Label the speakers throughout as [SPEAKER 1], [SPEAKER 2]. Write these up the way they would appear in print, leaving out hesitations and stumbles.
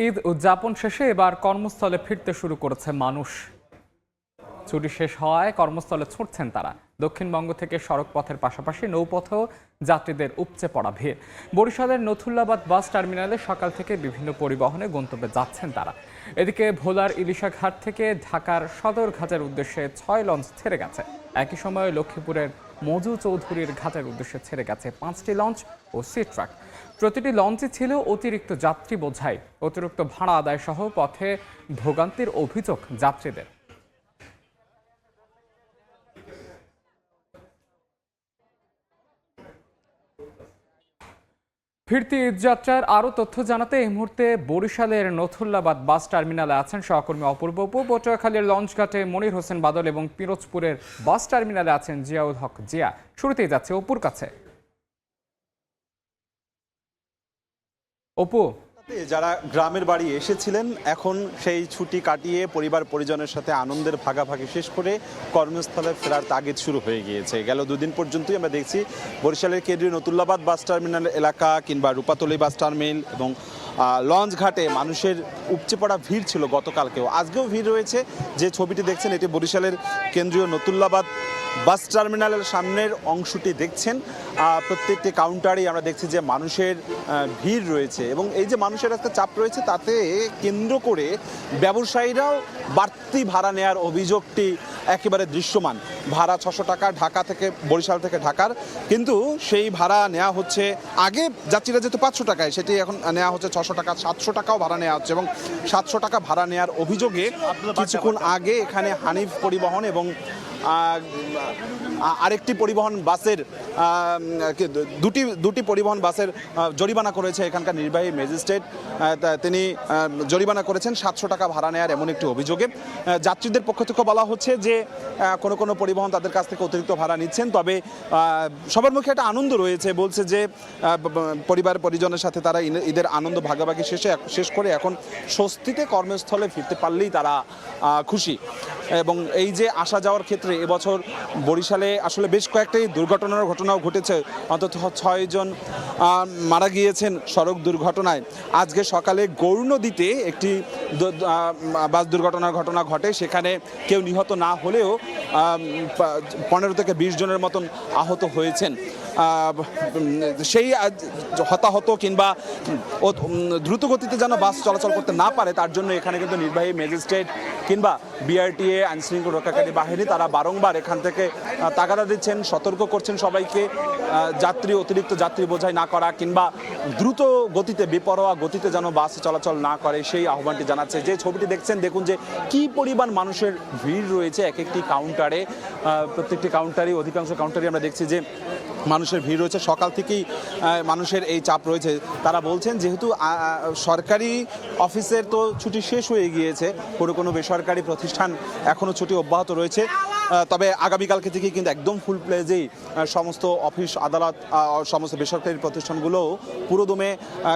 [SPEAKER 1] ঈদ উদযাপন শেষে এবার কর্মস্থলে ফিরতে শুরু করেছে মানুষ। ছুটি শেষ হওয়ায় কর্মস্থলে ছুটছেন তারা। দক্ষিণবঙ্গ থেকে সড়ক পথের পাশাপাশি নৌপথেও যাত্রীদের উপচে পড়া ভিড়। বরিশালের নথুল্লাবাদ বাস টার্মিনালে সকাল থেকে বিভিন্ন পরিবহনে গন্তব্যে যাচ্ছেন তারা। এদিকে ভোলার ইলিশা ঘাট থেকে ঢাকার সদর ঘাটের উদ্দেশ্যে 6 লঞ্চ ছেড়ে গেছে। একই সময়ে লক্ষ্মীপুরের মজু চৌধুরীর ঘাটের উদ্দেশ্যে ছেড়ে গেছে 5টি লঞ্চ ও সি ট্রাক। প্রতিটি লঞ্চে ছিল অতিরিক্ত যাত্রী বোঝাই। অতিরিক্ত ভাড়া আদায় সহ পথে ভোগান্তির অভিযোগ যাত্রীদের। ফিরতি ঈদযাত্রার আরও তথ্য জানাতে এই মুহূর্তে বরিশালের নথুল্লাবাদ বাস টার্মিনালে আছেন সহকর্মী অপূর্ব। পটুয়াখালীর লঞ্চঘাটে মনির হোসেন বাদল এবং পিরোজপুরের বাস টার্মিনালে আছেন জিয়াউল হক জিয়া। শুরুতেই যাচ্ছে অপুর কাছে। অপু,
[SPEAKER 2] যারা গ্রামের বাড়ি এসেছিলেন এখন সেই ছুটি কাটিয়ে পরিবার পরিজনের সাথে আনন্দের ভাগাভাগি শেষ করে কর্মস্থলে ফেরার তাগিদ শুরু হয়ে গিয়েছে। গেল দুদিন পর্যন্তই আমরা দেখছি বরিশালের কেন্দ্রীয় নতুল্লাবাদ বাস টার্মিনাল এলাকা কিংবা রূপাতলী বাস টার্মিনাল এবং লঞ্চ ঘাটে মানুষের উপচে পড়া ভিড় ছিল গতকালকেও, আজকেও ভিড় রয়েছে। যে ছবিটি দেখছেন এটি বরিশালের কেন্দ্রীয় নতুল্লাবাদ বাস টার্মিনালের সামনের অংশটি দেখছেন। প্রত্যেকটি কাউন্টারেই আমরা দেখছি যে মানুষের ভিড় রয়েছে এবং এই যে মানুষের একটা চাপ রয়েছে তাতে কেন্দ্র করে ব্যবসায়ীরাও বাড়তি ভাড়া নেওয়ার অভিযোগটি একেবারে দৃশ্যমান। ভাড়া 600 টাকা ঢাকা থেকে বরিশাল থেকে ঢাকার, কিন্তু সেই ভাড়া নেওয়া হচ্ছে, আগে যাত্রীরা যেহেতু 500 টাকায় সেটি এখন নেওয়া হচ্ছে 600 টাকা, 700 টাকাও ভাড়া নেওয়া হচ্ছে এবং 700 টাকা ভাড়া নেওয়ার অভিযোগে কিছুক্ষণ আগে এখানে হানিফ পরিবহন এবং আরেকটি পরিবহন বাসের দুটি পরিবহন বাসের জরিমানা করেছে এখানকার নির্বাহী ম্যাজিস্ট্রেট। তিনি জরিমানা করেছেন 700 টাকা ভাড়া নেওয়ার এমন একটি অভিযোগে। যাত্রীদের পক্ষ থেকে বলা হচ্ছে যে কোনো পরিবহন তাদের কাছ থেকে অতিরিক্ত ভাড়া নিচ্ছেন, তবে সবার মুখে একটা আনন্দ রয়েছে। বলছে যে পরিবার পরিজনের সাথে তারা ঈদের আনন্দ ভাগাভাগি শেষ করে এখন স্বস্তিতে কর্মস্থলে ফিরতে পারলেই তারা খুশি। এবং এই যে আসা যাওয়ার ক্ষেত্রে এবছর বরিশালে আসলে বেশ কয়েকটি দুর্ঘটনার ঘটনাও ঘটেছে। অন্তত 6 জন মারা গিয়েছেন সড়ক দুর্ঘটনায়। আজকে সকালে গৌরনদীতে একটি বাস দুর্ঘটনার ঘটনা ঘটে, সেখানে কেউ নিহত না হলেও 15 থেকে 20 জনের মতন আহত হয়েছেন। সেই হতাহত কিংবা দ্রুত গতিতে যেন বাস চলাচল করতে না পারে তার জন্য এখানে কিন্তু নির্বাহী ম্যাজিস্ট্রেট কিংবা বিআরটিএ আইনশৃঙ্খলা রক্ষাকারী বাহিনী তারা বারংবার এখান থেকে তাগাদা দিচ্ছেন, সতর্ক করছেন সবাইকে অতিরিক্ত যাত্রী বোঝাই না করা কিংবা দ্রুত গতিতে বেপরোয়া গতিতে যেন বাস চলাচল না করে সেই আহ্বানটি জানাচ্ছে। যে ছবিটি দেখছেন দেখুন যে কি পরিমাণ মানুষের ভিড় রয়েছে এক একটি কাউন্টারে। প্রত্যেকটি কাউন্টারে, অধিকাংশ কাউন্টারে আমরা দেখছি যে মানুষের ভিড় রয়েছে। সকাল থেকেই মানুষের এই চাপ রয়েছে। তারা বলছেন যেহেতু সরকারি অফিসের তো ছুটি শেষ হয়ে গিয়েছে, কোনো বেসরকারি প্রতিষ্ঠান এখনও ছুটি অব্যাহত রয়েছে, তবে আগামীকালকে থেকেই কিন্তু একদম ফুল প্লেজেই সমস্ত অফিস আদালত সমস্ত বেসরকারি প্রতিষ্ঠানগুলোও পুরোদমে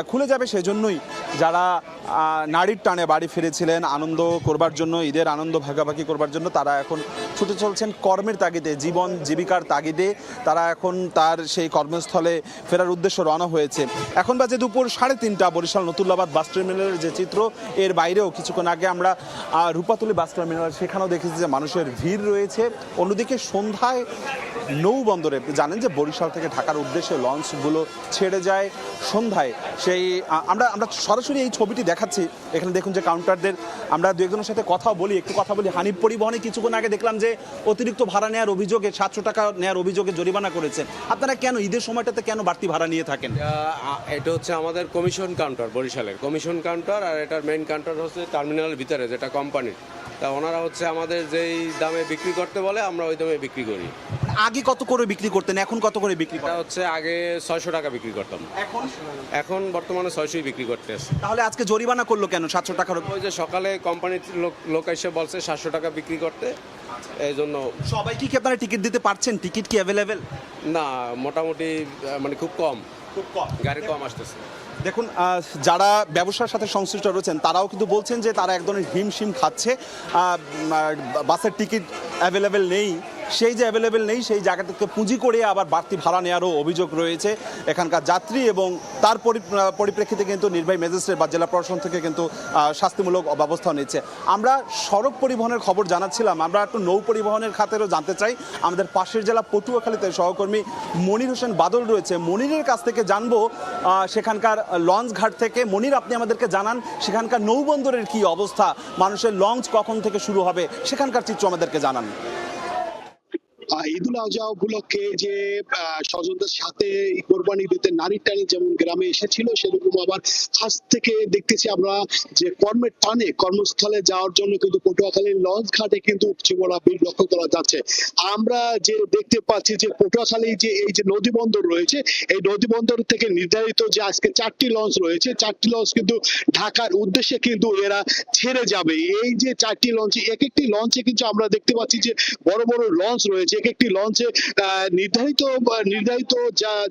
[SPEAKER 2] খুলে যাবে। সেজন্যই যারা নারীর টানে বাড়ি ফিরেছিলেন আনন্দ করবার জন্য, ঈদের আনন্দ ভাগাভাগি করবার জন্য, তারা এখন ছুটে চলছেন কর্মের তাগিদে, জীবন জীবিকার তাগিদে। তারা এখন তার সেই কর্মস্থলে ফেরার উদ্দেশ্যে রওনা হয়েছে। এখন বাজে দুপুর 3:30। বরিশাল নতুল্লাবাদ বাস টার্মিনালের যে চিত্র, এর বাইরেও কিছুক্ষণ আগে আমরা রূপাতলী বাস টার্মিনাল সেখানেও দেখেছি যে মানুষের ভিড় রয়েছে। অন্যদিকে সন্ধ্যায় নৌবন্দরে জানেন যে বরিশাল থেকে ঢাকার উদ্দেশ্যে লঞ্চগুলো ছেড়ে যায় সন্ধ্যায়। সেই আমরা সরাসরি এই ছবিটি দেখাচ্ছি। এখানে দেখুন যে কাউন্টারদের আমরা দু একজনের সাথে একটু কথা বলি। হানিফ পরিবহনে কিছুক্ষণ আগে দেখলাম যে অতিরিক্ত ভাড়া নেওয়ার অভিযোগে 700 টাকা নেওয়ার অভিযোগে জরিমানা করেছে। আপনারা কেন ঈদের সময়টাতে কেন বাড়তি ভাড়া নিয়ে থাকেন?
[SPEAKER 3] এটা হচ্ছে আমাদের কমিশন কাউন্টার, বরিশালের কমিশন কাউন্টার, আর এটার মেইন কাউন্টার হচ্ছে টার্মিনালের ভিতরে যেটা কোম্পানির। তা ওনারা হচ্ছে আমাদের যেই দামে বিক্রি করতে বলে আমরা ওই দামে বিক্রি করি।
[SPEAKER 2] আগে কত করে বিক্রি করতেন, এখন কত করে বিক্রি করেন?
[SPEAKER 3] হচ্ছে আগে 600 টাকা বিক্রি করতাম, এখন বর্তমানে 600 বিক্রি করতে আছে।
[SPEAKER 2] তাহলে আজকে জরিমানা করলো কেন 700 টাকার?
[SPEAKER 3] ওই যে সকালে কোম্পানির লোক এসে বলছে 700 টাকা বিক্রি করতে, এই জন্য।
[SPEAKER 2] সবাই কি আপনারা টিকিট দিতে পারছেন? টিকিট কি অ্যাভেলেবেল?
[SPEAKER 3] না, মোটামুটি মানে খুব কম গাড়ি কম আসতেছে।
[SPEAKER 2] দেখুন, যারা ব্যবসার সাথে সংশ্লিষ্ট রয়েছেন তারাও কিন্তু বলছেন যে তারা এক ধরনের হিমশিম খাচ্ছে। বাসের টিকিট অ্যাভেলেবেল নেই, সেই যে অ্যাভেলেবেল নেই সেই জায়গাটাকে পুঁজি করে আবার বাড়তি ভাড়া নেওয়ারও অভিযোগ রয়েছে এখানকার যাত্রী, এবং তার পরিপ্রেক্ষিতে কিন্তু নির্বাহী ম্যাজিস্ট্রেট বা জেলা প্রশাসন থেকে কিন্তু শাস্তিমূলক ব্যবস্থা নিচ্ছে। আমরা সড়ক পরিবহনের খবর জানাচ্ছিলাম, আমরা একটু নৌ পরিবহনের খাতেরও জানতে চাই। আমাদের পাশের জেলা পটুয়াখালীতে সহকর্মী মনির হোসেন বাদল রয়েছে, মনিরের কাছ থেকে জানবো সেখানকার লঞ্চ ঘাট থেকে। মনির, আপনি আমাদেরকে জানান সেখানকার নৌবন্দরের কি অবস্থা, মানুষের লঞ্চ কখন থেকে শুরু হবে, সেখানকার চিত্র আমাদেরকে জানান।
[SPEAKER 4] ঈদুল আজহা উপলক্ষে যে স্বজনদের সাথে কোরবানি দিতে নারীর টানি যেমন গ্রামে এসেছিল, সেরকম আবার আজ থেকে দেখতেছি আমরা যে কর্মের টানে কর্মস্থলে যাওয়ার জন্য কিন্তু পটুয়াখালীর লঞ্চ ঘাটে কিন্তু উপচে পড়া ভিড় লক্ষ্য করা যাচ্ছে। আমরা যে দেখতে পাচ্ছি যে পটুয়াখালী যে এই যে নদী বন্দর রয়েছে, এই নদী বন্দর থেকে নির্ধারিত যে আজকে 4টি লঞ্চ রয়েছে, 4টি লঞ্চ কিন্তু ঢাকার উদ্দেশ্যে কিন্তু এরা ছেড়ে যাবে। এই যে 4টি লঞ্চ, এক একটি লঞ্চে কিন্তু আমরা দেখতে পাচ্ছি যে বড় বড় লঞ্চ রয়েছে। এক একটি লঞ্চে নির্ধারিত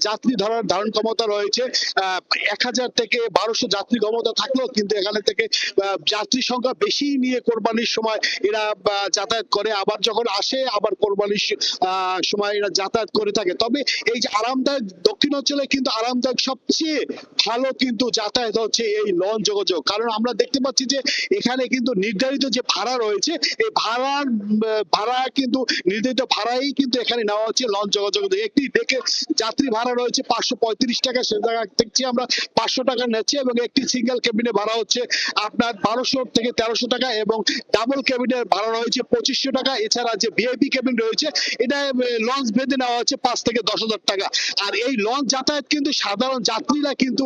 [SPEAKER 4] যাত্রী ধারণ ক্ষমতা রয়েছে 1000 থেকে 1200 যাত্রী ক্ষমতা থাকলেও কিন্তু এখানে থেকে যাত্রী সংখ্যা বেশি নিয়ে কোরবানির সময় এরা যাতায়াত করে, আবার যখন আসে আবার কোরবানির সময় এরা যাতায়াত করে থাকে। তবে এই যে আরামদায়ক, দক্ষিণাঞ্চলে কিন্তু আরামদায়ক সবচেয়ে ভালো কিন্তু যাতায়াত হচ্ছে এই লঞ্চ যোগাযোগ। কারণ আমরা দেখতে পাচ্ছি যে এখানে কিন্তু নির্ধারিত যে ভাড়া রয়েছে, এই ভাড়া কিন্তু নির্ধারিত ভাড়াই কিন্তু এখানে নেওয়া হচ্ছে লঞ্চ যোগাযোগ। একটি দেখে যাত্রী ভাড়া রয়েছে 535 টাকা, সে জায়গা দেখছি আমরা 500 টাকা নিচ্ছে, এবং একটি সিঙ্গেল কেবিনে ভাড়া হচ্ছে আপনার 1200 থেকে 1300 টাকা, এবং ডাবল কেবিনের ভাড়া রয়েছে 2500 টাকা। এছাড়া যে ভিআইপি কেবিন রয়েছে এটা লঞ্চ ভেদে নেওয়া হচ্ছে 5 থেকে 10,000 টাকা। আর এই লঞ্চ যাতায়াত কিন্তু সাধারণ যাত্রীরা কিন্তু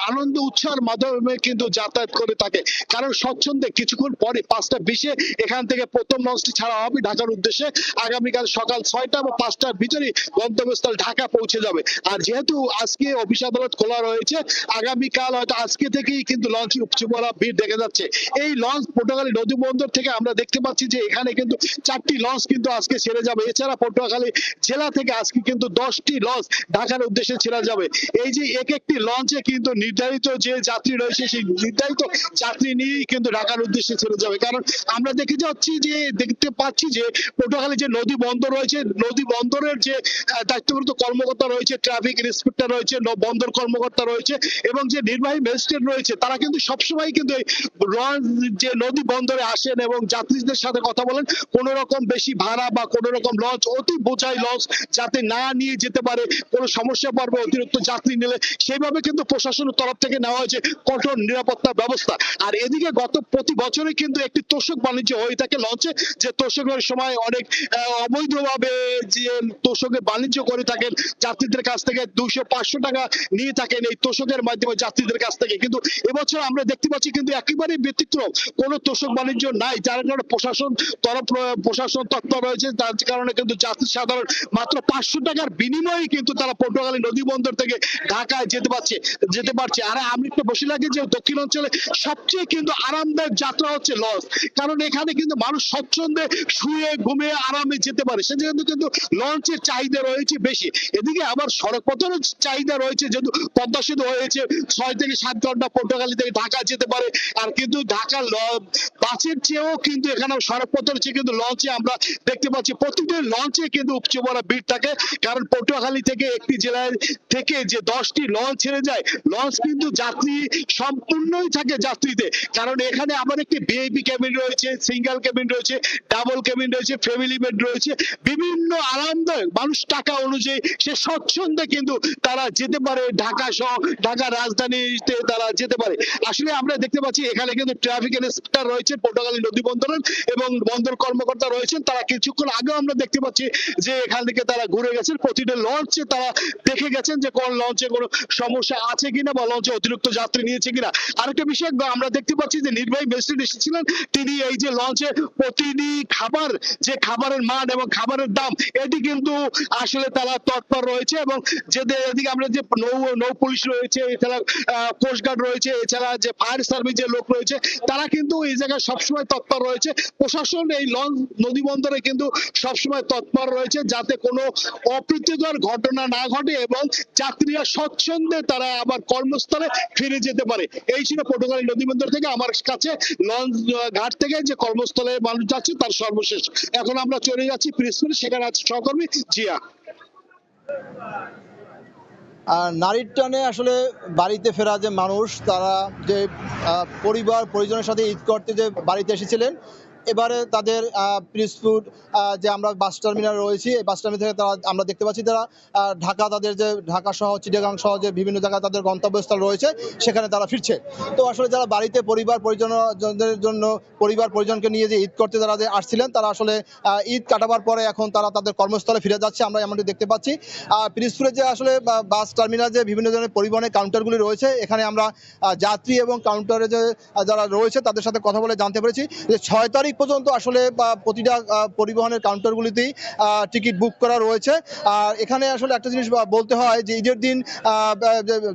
[SPEAKER 4] আনন্দ উৎসাহের মাধ্যমে কিন্তু যাতায়াত করে থাকে। কারণ স্বচ্ছন্দে কিছুক্ষণ পরে 5:20 এখান থেকে প্রথম লঞ্চটি ছাড়া হবে ঢাকার উদ্দেশ্যে। আগামীকাল সকাল 6টা বা 5টার ভিতরে গন্তব্যস্থল ঢাকা পৌঁছে যাবে। আর যেহেতু আজকে অফিস আদালত খোলা রয়েছে, আগামীকাল হয়তো আজকে থেকেই কিন্তু লঞ্চ উপচে পড়া ভিড় দেখা যাচ্ছে। এই লঞ্চ পটুয়াখালী নদী বন্দর থেকে আমরা দেখতে পাচ্ছি যে এখানে কিন্তু 4টি লঞ্চ কিন্তু আজকে ছেড়ে যাবে। এছাড়া পটুয়াখালী জেলা থেকে আজকে কিন্তু 10টি লঞ্চ ঢাকার উদ্দেশ্যে ছেড়ে যাবে। এই যে এক একটি লঞ্চে কিন্তু নির্ধারিত যে যাত্রী রয়েছে সেই নির্ধারিত যাত্রী নিয়েই কিন্তু ঢাকার উদ্দেশ্যে ছেড়ে যাবে। কারণ আমরা দেখতে পাচ্ছি যে পটুয়াখালী যে নদী বন্দর রয়েছে, নদী বন্দরের যে দায়িত্বপ্রাপ্ত কর্মকর্তা রয়েছে, ট্রাফিক ইন্সপেক্টর রয়েছে, বন্দর কর্মকর্তা রয়েছে, এবং যে নির্বাহী ম্যাজিস্ট্রেট রয়েছে, তারা কিন্তু সবসময় কিন্তু যে নদী বন্দরে আসেন এবং যাত্রীদের সাথে কথা বলেন, কোন রকম বেশি ভাড়া বা কোন রকম লঞ্চ অতি বোঝাই লঞ্চ যাতে না নিয়ে যেতে পারে, কোনো সমস্যা পড়বে অতিরিক্ত যাত্রী নিলে, সেইভাবে কিন্তু প্রশাসনের তরফ থেকে নেওয়া হয়েছে কঠোর নিরাপত্তা ব্যবস্থা। আর এদিকে প্রতি বছরই কিন্তু একটি তোষক বাণিজ্য হয়ে থাকে লঞ্চে, যে তোষকের সময় অনেক অবৈধভাবে যে তোষকের বাণিজ্য করে থাকেন, যাত্রীদের কাছ থেকে 200-500 টাকা নিয়ে থাকেন এই তোষকের মাধ্যমে যাত্রীদের কাছ থেকে। কিন্তু এবছর আমরা দেখতে পাচ্ছি কিন্তু একেবারেই ব্যতিক্রম, কোনো তোষক বাণিজ্য নাই, যার কারণে প্রশাসন তৎপর রয়েছে। তার কারণে কিন্তু যাত্রী সাধারণ মাত্র 500 টাকার বিনিময়ে কিন্তু তারা পটুয়াখালী নদী বন্দর থেকে ঢাকায় যেতে পারছে। আর আমি একটু বসে লাগে যে দক্ষিণাঞ্চলে সবচেয়ে কিন্তু আরামদায়ক যাত্রা হচ্ছে লঞ্চ, কারণ এখানে কিন্তু মানুষ স্বচ্ছন্দে শুয়ে ঘুমিয়ে আরামে যেতে পারে, সেজন্য কিন্তু লঞ্চের চাহিদা রয়েছে বেশি। এদিকে আবার সড়ক পথেরও চাহিদা রয়েছে, যেহেতু পদ্মা সেতু হয়েছে, 6 থেকে 7 ঘন্টা পটুয়াখালী থেকে ঢাকা যেতে পারে। আর কিন্তু ঢাকা বাসের চেয়েও কিন্তু এখানে সড়ক পথের চেয়ে কিন্তু লঞ্চে আমরা দেখতে পাচ্ছি প্রতিটি লঞ্চে কিন্তু উপচে পড়া ভিড় থাকে। কারণ পটুয়াখালী থেকে একটি জেলায় থেকে যে 10টি লঞ্চ ছেড়ে যায়, লঞ্চ কিন্তু যাত্রী সম্পূর্ণই থাকে যাত্রীতে। কারণ এখানে আবার একটি ভিআইপি কেবিন রয়েছে, সিঙ্গেল কেবিন রয়েছে, ডাবল কেবিন রয়েছে, ফ্যামিলি বেড রয়েছে, বিভিন্ন আরামদায়ক, মানুষ টাকা অনুযায়ী সে স্বচ্ছন্দে কিন্তু তারা যেতে পারে, ঢাকা সহ ঢাকা রাজধানীতে তারা যেতে পারে। আসলে আমরা দেখতে পাচ্ছি এখানে কিন্তু ট্রাফিক ইন্সপেক্টর রয়েছে পটুয়াখালী নদী বন্দরের, এবং বন্দর কর্মকর্তা রয়েছেন। তারা কিছুক্ষণ আগে আমরা দেখতে পাচ্ছি যে এখান থেকে তারা ঘুরে গেছেন, প্রতিটা লঞ্চে তারা দেখে গেছেন যে কোন লঞ্চে কোনো সমস্যা আছে কিনা বা লঞ্চে অতিরিক্ত যাত্রী নিয়েছে কিনা। আরেকটা বিষয় আমরা দেখতে পাচ্ছি যে নির্বাহী ম্যাজিস্ট্রেট এসেছিলেন, তিনি এই যে লঞ্চে প্রতিটি খাবারের মান ত্রাণ এবং খাবারের দাম এটি কিন্তু আসলে তারা তৎপর রয়েছে। এবং এদিকে আমরা যে নৌ পুলিশ রয়েছে, এছাড়া কোস্টগার্ড রয়েছে, এছাড়া যে ফায়ার সার্ভিসের লোক রয়েছে, তারা কিন্তু এই জায়গায় সবসময় তৎপর রয়েছে। প্রশাসন এই লঞ্চ নদী বন্দরে কিন্তু সবসময় তৎপর রয়েছে যাতে কোনো অপ্রীতিকর ঘটনা না ঘটে এবং যাত্রীরা স্বচ্ছন্দে তারা আবার কর্মস্থলে ফিরে যেতে পারে। এই ছিল পটুয়াখালী নদী বন্দর থেকে আমার কাছে লঞ্চ ঘাট থেকে যে কর্মস্থলে মানুষ যাচ্ছে তার সর্বশেষ। এখন আমরা চলে যাচ্ছি প্রিন্সিপাল, সেখানে আছে সহকর্মী জিয়া।
[SPEAKER 5] আর নারীর টানে আসলে বাড়িতে ফেরা যে মানুষ, তারা যে পরিবার পরিজনের সাথে ঈদ করতে যে বাড়িতে এসেছিলেন, এবারে তাদের পিরোজপুর যে আমরা বাস টার্মিনাল রয়েছি, এই বাস টার্মিনাল থেকে তারা আমরা দেখতে পাচ্ছি তারা ঢাকা, তাদের যে ঢাকা সহ চিটাগাং সহ যে বিভিন্ন জায়গায় তাদের গন্তব্যস্থল রয়েছে সেখানে তারা ফিরছে। তো আসলে যারা বাড়িতে পরিবার পরিজনকে নিয়ে যে ঈদ করতে যারা যে আসছিলেন, তারা আসলে ঈদ কাটাবার পরে এখন তারা তাদের কর্মস্থলে ফিরে যাচ্ছে, আমরা এমনটি দেখতে পাচ্ছি। পিরোজপুরে যে আসলে বাস টার্মিনাল যে বিভিন্ন ধরনের পরিবহনের কাউন্টারগুলি রয়েছে, এখানে আমরা যাত্রী এবং কাউন্টারে যে যারা রয়েছে তাদের সাথে কথা বলে জানতে পেরেছি যে 6 তারিখ পর্যন্ত আসলে প্রতিটা পরিবহনের কাউন্টারগুলিতেই টিকিট বুক করা রয়েছে। আর এখানে আসলে একটা জিনিস বলতে হয় যে ঈদের দিন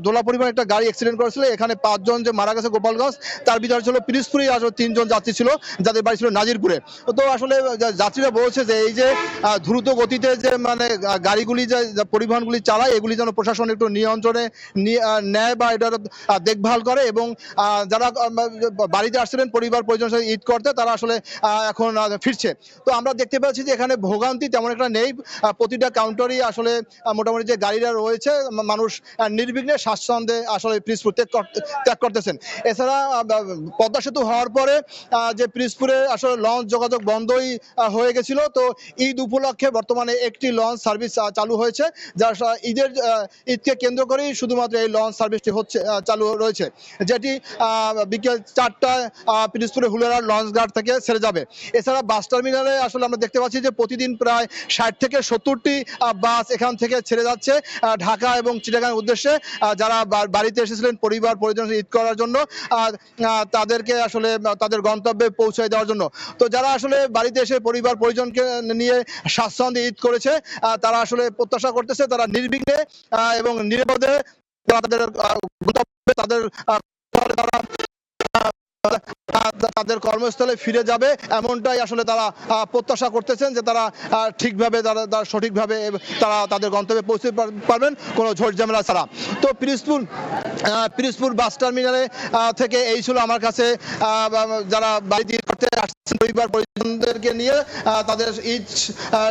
[SPEAKER 5] দোলা পরিবহন একটা গাড়ি অ্যাক্সিডেন্ট করেছিল, এখানে 5 জন যে মারা গেছে গোপালগঞ্জ, তার ভিতরে ছিল পিরোজপুরেই আসলে 3 জন যাত্রী ছিল যাদের বাড়ি ছিল নাজিরপুরে। তো আসলে যাত্রীরা বলছে যে এই যে দ্রুত গতিতে যে মানে গাড়িগুলি যে পরিবহনগুলি চালায়, এগুলি যেন প্রশাসন একটু নিয়ন্ত্রণে নেয় বা এটার দেখভাল করে। এবং যারা বাড়িতে আসছিলেন পরিবার পরিজনের সাথে ঈদ করতে, তারা আসলে এখন ফিরছে। তো আমরা দেখতে পাচ্ছি যে এখানে ভোগান্তি তেমন একটা নেই, প্রতিটা কাউন্টারই আসলে মোটামুটি যে গাড়িরা রয়েছে মানুষ নির্বিঘ্নে স্বাচ্ছন্দ্যে আসলে পিরোজপুর ত্যাগ করতেছেন। এছাড়া পদ্মা সেতু হওয়ার পরে যে পিরোজপুরে আসলে লঞ্চ যোগাযোগ বন্ধই হয়ে গেছিল, তো ঈদ উপলক্ষে বর্তমানে একটি লঞ্চ সার্ভিস চালু হয়েছে, যা ঈদকে কেন্দ্র করেই শুধুমাত্র এই লঞ্চ সার্ভিসটি হচ্ছে চালু রয়েছে, যেটি বিকেল 4টায় পিরোজপুরে হুলেরার লঞ্চ ঘাট থেকে ছেড়ে যাবে। এছাড়া বাস টার্মিনালে আসলে আমরা দেখতে পাচ্ছি যে প্রতিদিন প্রায় 60 থেকে 70টি বাস এখান থেকে ছেড়ে যাচ্ছে ঢাকা এবং চিটাগাং উদ্দেশ্যে। যারা বাড়িতে এসেছিলেন পরিবার পরিজন ঈদ করার জন্য, তাদেরকে আসলে তাদের গন্তব্যে পৌঁছে দেওয়ার জন্য। তো যারা আসলে বাড়িতে এসে পরিবার পরিজনকে নিয়ে স্বাচ্ছন্দ্যে ঈদ করেছে, তারা আসলে প্রত্যাশা করতেছে তারা নির্বিঘ্নে এবং নিরাপদে তাদের গন্তব্যে তাদের কর্মস্থলে ফিরে যাবে, এমনটাই আসলে তারা প্রত্যাশা করতেছেন যে তারা ঠিকভাবে তারা সঠিকভাবে তারা তাদের গন্তব্যে পৌঁছে পারবেন কোনো ঝড় ঝামেলা ছাড়া। তো পিরোজপুর বাস টার্মিনালে থেকে এই ছিল আমার কাছে যারা বাড়িতে করতে আসছেন পরিবার পরিজনদেরকে নিয়ে তাদের ঈদ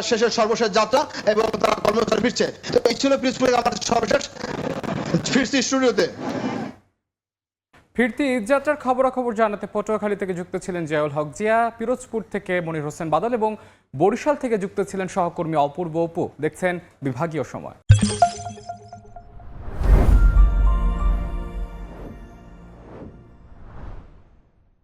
[SPEAKER 5] শেষের সর্বশেষ যাত্রা এবং তারা কর্মস্থলে ফিরছে। তো এই ছিল পিরোজপুরের আমার সর্বশেষ। ফিরছি স্টুডিওতে।
[SPEAKER 1] ফিরতি ঈদযাত্রার খবরাখবর জানাতে পটুয়াখালী থেকে যুক্ত ছিলেন জিয়াউল হক জিয়া, পিরোজপুর থেকে মনির হোসেন বাদল এবং বরিশাল থেকে যুক্ত ছিলেন সহকর্মী অপূর্ব অপু। দেখছেন বিভাগীয় সময়।